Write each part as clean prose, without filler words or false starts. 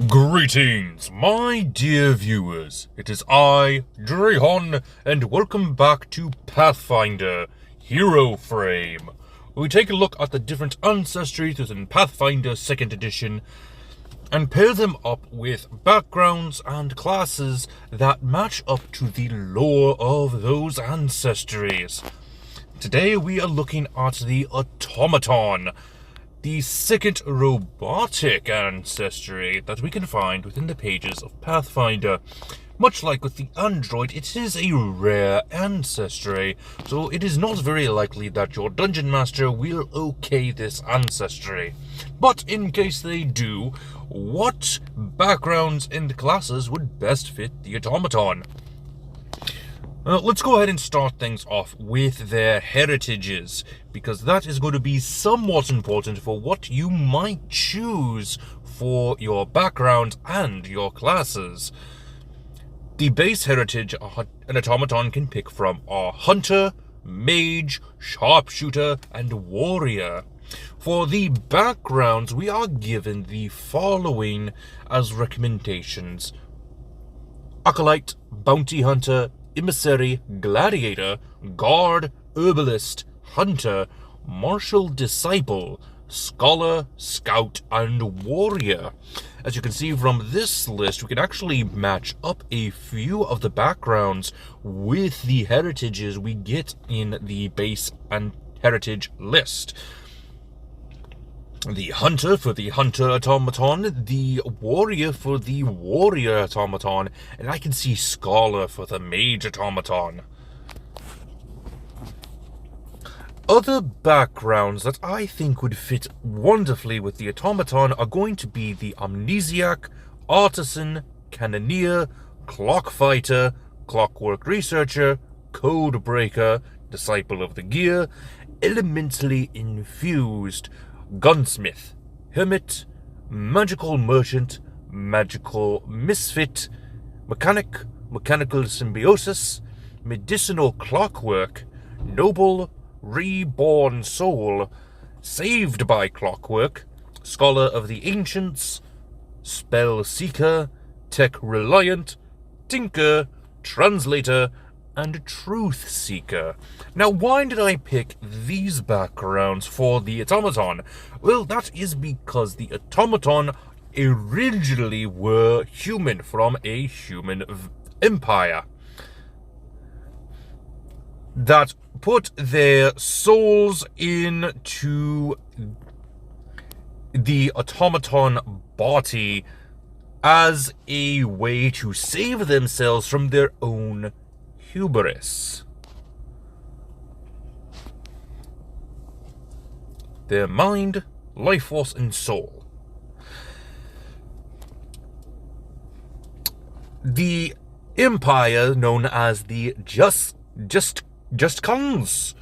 Greetings, my dear viewers. It is I, Drehon, and welcome back to Pathfinder Hero Frame. We take a look at the different ancestries within Pathfinder 2nd edition and pair them up with backgrounds and classes that match up to the lore of those ancestries. Today we are looking at the Automaton, the second robotic ancestry that we can find within the pages of Pathfinder. Much like with the android, it is a rare ancestry, so it is not very likely that your dungeon master will okay this ancestry. But in case they do, what backgrounds and classes would best fit the Automaton? Let's go ahead and start things off with their heritages, because that is going to be somewhat important for what you might choose for your background and your classes. The base heritage an automaton can pick from are hunter, mage, sharpshooter, and warrior. For the backgrounds, we are given the following as recommendations: acolyte, bounty hunter, emissary, gladiator, guard, herbalist, hunter, martial disciple, scholar, scout, and warrior. As you can see from this list, we can actually match up a few of the backgrounds with the heritages we get in the base and heritage list. The hunter for the hunter automaton, the warrior for the warrior automaton, and I can see scholar for the mage automaton. Other backgrounds that I think would fit wonderfully with the automaton are going to be the amnesiac, artisan, cannoneer, clock fighter, clockwork researcher, code breaker, disciple of the gear, elementally infused, gunsmith, hermit, magical merchant, magical misfit, mechanic, mechanical symbiosis, medicinal clockwork, noble, reborn soul, saved by clockwork, scholar of the ancients, spell seeker, tech reliant, tinker, translator, and truth seeker. Now, why did I pick these backgrounds for the automaton? Well, that is because the automaton originally were human from a human empire that put their souls into the automaton body as a way to save themselves from their own hubris. Their mind, life force, and soul. The empire known as the Just Cons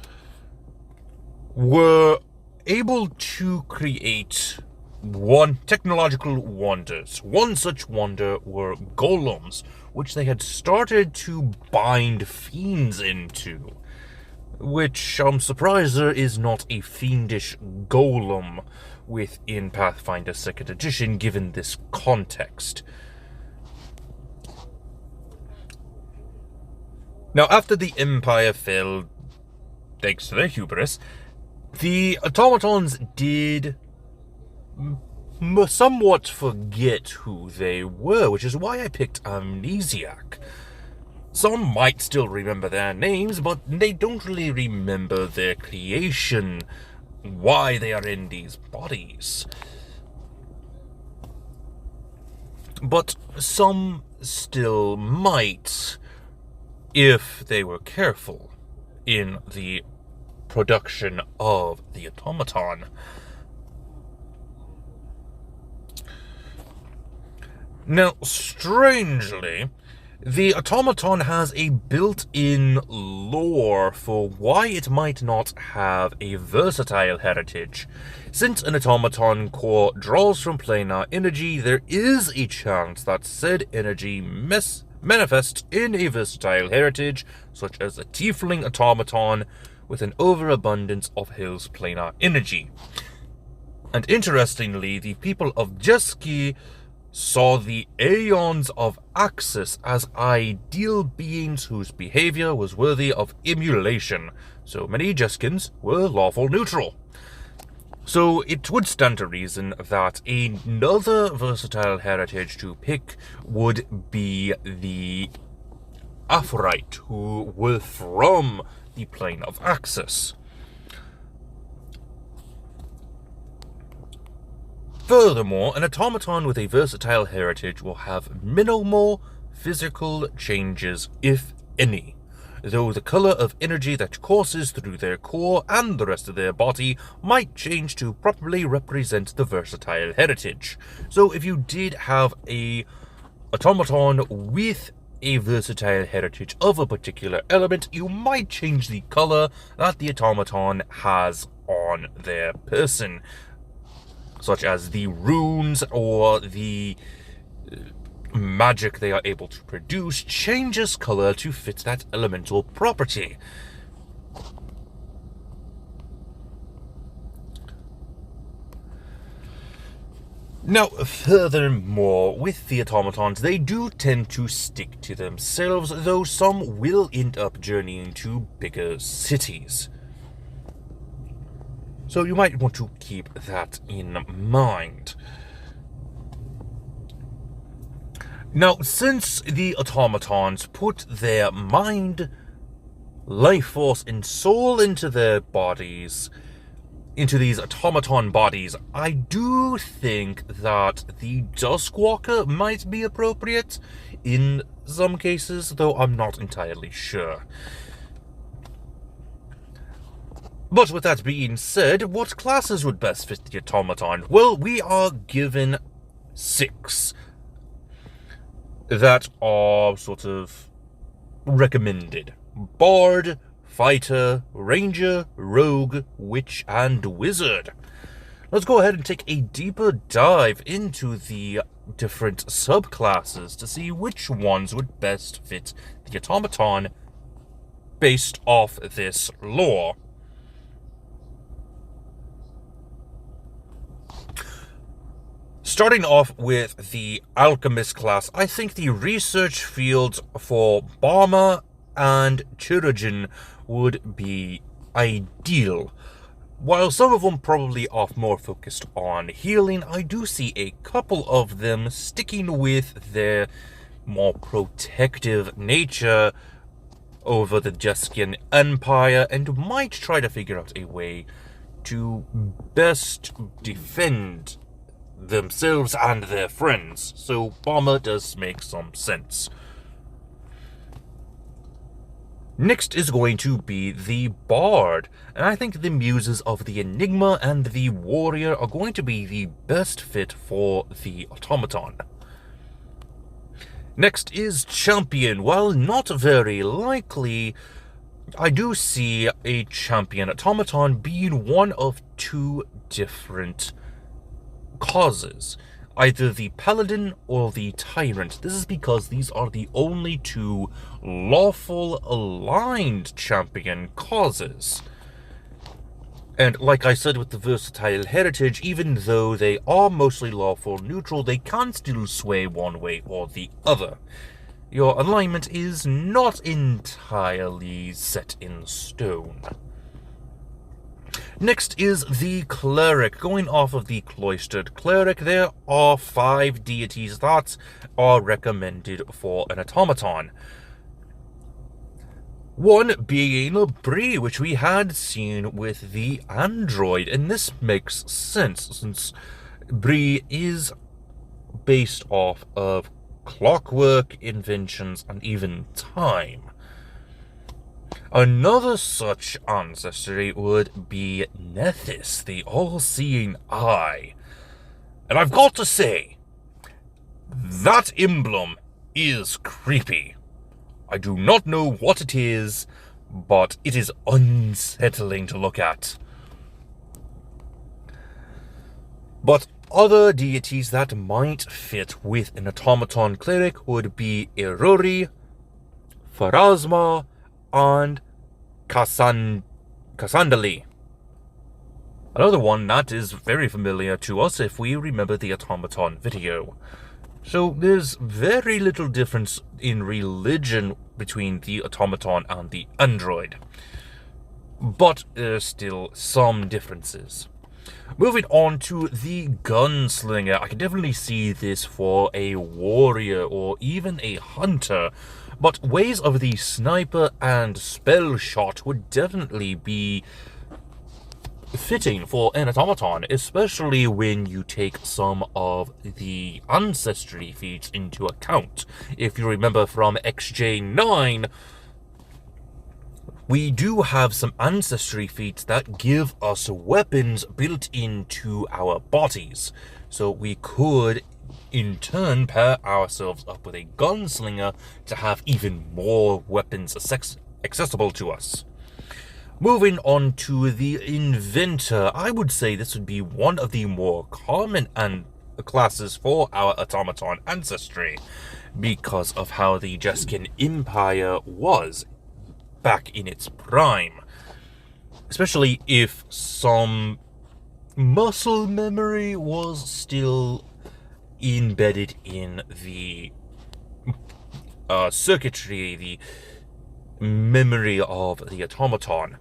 were able to create one technological wonders. One such wonder were golems, which they had started to bind fiends into, which I'm surprised there is not a fiendish golem within Pathfinder 2nd edition given this context. Now, after the Empire fell, thanks to their hubris, the automatons did somewhat forget who they were, which is why I picked Amnesiac. Some might still remember their names, but they don't really remember their creation, why they are in these bodies. But some still might, if they were careful in the production of the automaton. Now, strangely, the automaton has a built-in lore for why it might not have a versatile heritage. Since an automaton core draws from planar energy, there is a chance that said energy manifests in a versatile heritage, such as a tiefling automaton with an overabundance of Hill's planar energy. And interestingly, the people of Jeski saw the Aeons of Axis as ideal beings whose behavior was worthy of emulation, so many Jeskins were lawful neutral. So it would stand to reason that another versatile heritage to pick would be the Aphorite, who were from the plane of Axis. Furthermore, an automaton with a versatile heritage will have minimal physical changes, if any, though the color of energy that courses through their core and the rest of their body might change to properly represent the versatile heritage. So if you did have a automaton with a versatile heritage of a particular element, you might change the color that the automaton has on their person, such as the runes or the magic they are able to produce changes color to fit that elemental property. Now, furthermore, with the automatons, they do tend to stick to themselves, though some will end up journeying to bigger cities. So you might want to keep that in mind. Now, since the automatons put their mind, life force, and soul into their bodies, into these automaton bodies, I do think that the Duskwalker might be appropriate in some cases, though I'm not entirely sure. But with that being said, what classes would best fit the automaton? Well, we are given 6 that are sort of recommended: Bard, Fighter, Ranger, Rogue, Witch, and Wizard. Let's go ahead and take a deeper dive into the different subclasses to see which ones would best fit the automaton based off this lore. Starting off with the Alchemist class, I think the research fields for Bomber and Chirurgeon would be ideal. While some of them probably are more focused on healing, I do see a couple of them sticking with their more protective nature over the Jeskian Empire and might try to figure out a way to best defend themselves and their friends, so Bomber does make some sense. Next is going to be the Bard, and I think the Muses of the Enigma and the Warrior are going to be the best fit for the automaton. Next is Champion. While not very likely, I do see a Champion automaton being one of 2 different causes, either the Paladin or the Tyrant. This is because these are the only 2 lawful aligned champion causes. And like I said with the versatile heritage, even though they are mostly lawful neutral, they can still sway one way or the other. Your alignment is not entirely set in stone. Next is the Cleric. Going off of the Cloistered Cleric, there are 5 deities that are recommended for an automaton. One being Bree, which we had seen with the android, and this makes sense since Bree is based off of clockwork, inventions, and even time. Another such ancestry would be Nethys, the all-seeing eye. And I've got to say, that emblem is creepy. I do not know what it is, but it is unsettling to look at. But other deities that might fit with an automaton cleric would be Erori, Pharasma, and Cassandali. Another one that is very familiar to us if we remember the automaton video. So there's very little difference in religion between the automaton and the android. But there's still some differences. Moving on to the gunslinger, I can definitely see this for a warrior or even a hunter, but ways of the sniper and spell shot would definitely be fitting for an automaton, especially when you take some of the ancestry feats into account. If you remember from XJ9, we do have some ancestry feats that give us weapons built into our bodies. So we could, in turn, pair ourselves up with a gunslinger to have even more weapons accessible to us. Moving on to the inventor, I would say this would be one of the more common classes for our automaton ancestry, because of how the Jeskin Empire was back in its prime, especially if some muscle memory was still embedded in the circuitry, the memory of the automaton.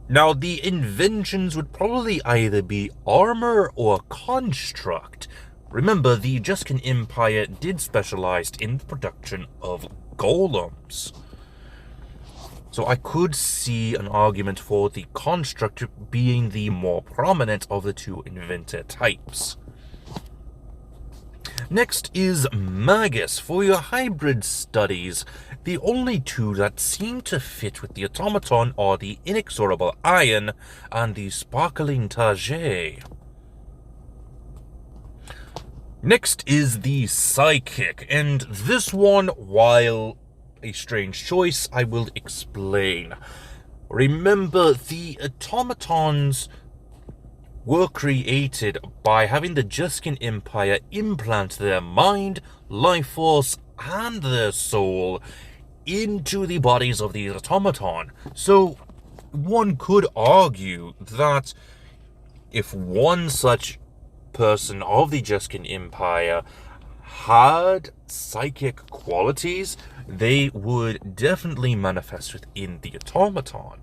Now, the inventions would probably either be armor or construct. Remember, the Jeskin Empire did specialize in the production of golems. So I could see an argument for the construct being the more prominent of the two inventor types. Next is Magus. For your hybrid studies, the only two that seem to fit with the automaton are the inexorable iron and the sparkling Tage. Next is the psychic, and this one, while a strange choice, I will explain. Remember, the automatons were created by having the Jeskin Empire implant their mind, life force, and their soul into the bodies of the automaton. So one could argue that if one such person of the Jeskin Empire had psychic qualities, they would definitely manifest within the automaton.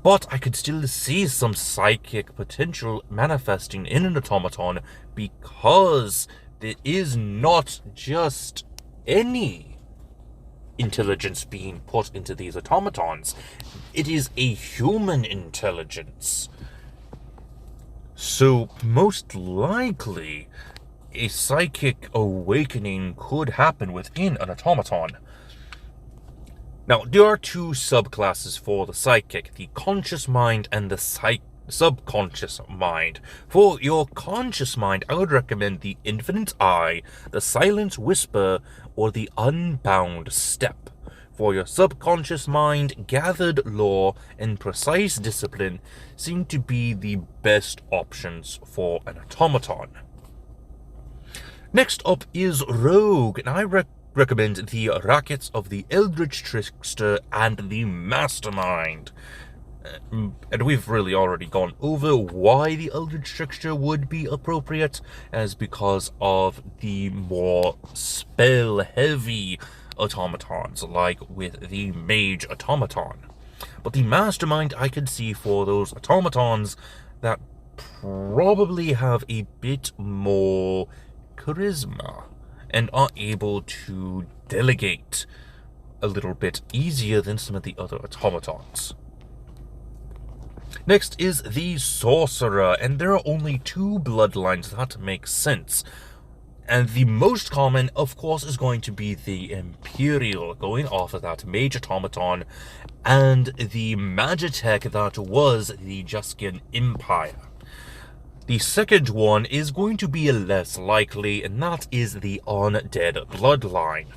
But I could still see some psychic potential manifesting in an automaton, because there is not just any intelligence being put into these automatons. It is a human intelligence. So most likely, a psychic awakening could happen within an automaton. Now, there are two subclasses for the psychic, the conscious mind and the subconscious mind. For your conscious mind, I would recommend the Infinite Eye, the Silent Whisper, or the Unbound Step. For your subconscious mind, Gathered Lore and Precise Discipline seem to be the best options for an automaton. Next up is Rogue, and I recommend the Rackets of the Eldritch Trickster and the Mastermind. And we've really already gone over why the Eldritch Trickster would be appropriate, as because of the more spell-heavy automatons, like with the Mage Automaton. But the Mastermind I could see for those automatons that probably have a bit more charisma and are able to delegate a little bit easier than some of the other automatons. Next is the Sorcerer, and there are only two bloodlines that make sense. And the most common, of course, is going to be the Imperial, going off of that Mage Automaton and the Magitech that was the Jeskin Empire. The second one is going to be less likely, and that is the Undead bloodline.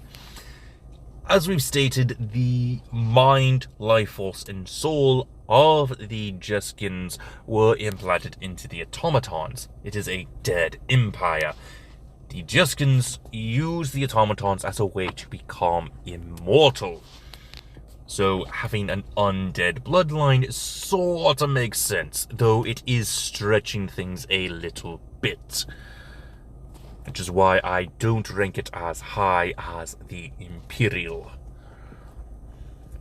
As we've stated, the mind, life force, and soul of the Jeskins were implanted into the automatons. It is a dead empire. The Jeskins use the automatons as a way to become immortal. So having an undead bloodline sort of makes sense, though it is stretching things a little bit. which is why I don't rank it as high as the Imperial.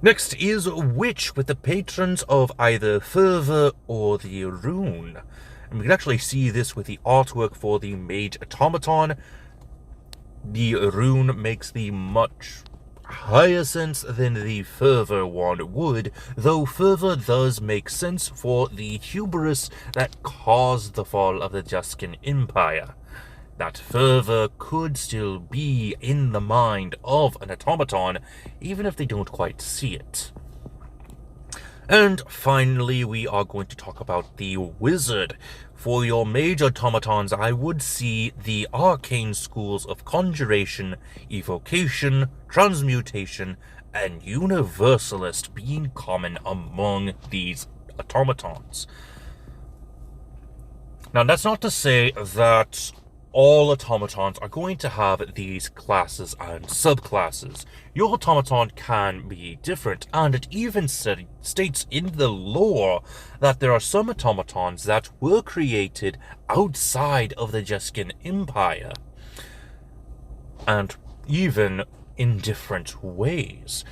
Next is Witch with the patrons of either Fervor or the Rune. And we can actually see this with the artwork for the Mage Automaton. The Rune makes the much higher sense than the Fervor one would, though Fervor does make sense for the hubris that caused the fall of the Tuscan Empire. That fervor could still be in the mind of an automaton, even if they don't quite see it. And finally, we are going to talk about the wizard. For your mage automatons, I would see the arcane schools of conjuration, evocation, transmutation, and universalist being common among these automatons. Now, that's not to say that all automatons are going to have these classes and subclasses. Your automaton can be different, and it even states in the lore that there are some automatons that were created outside of the Tuscan Empire, and even in different ways.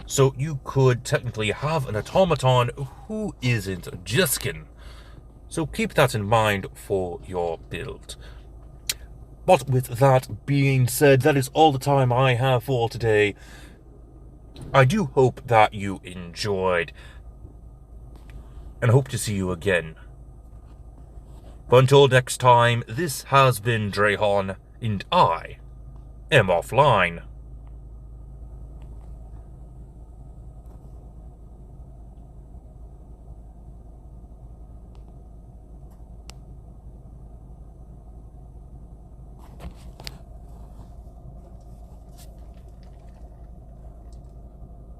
So you could technically have an automaton who isn't Tuscan. So keep that in mind for your build. But with that being said, that is all the time I have for today. I do hope that you enjoyed, and hope to see you again. But until next time, this has been Drehon, and I am offline.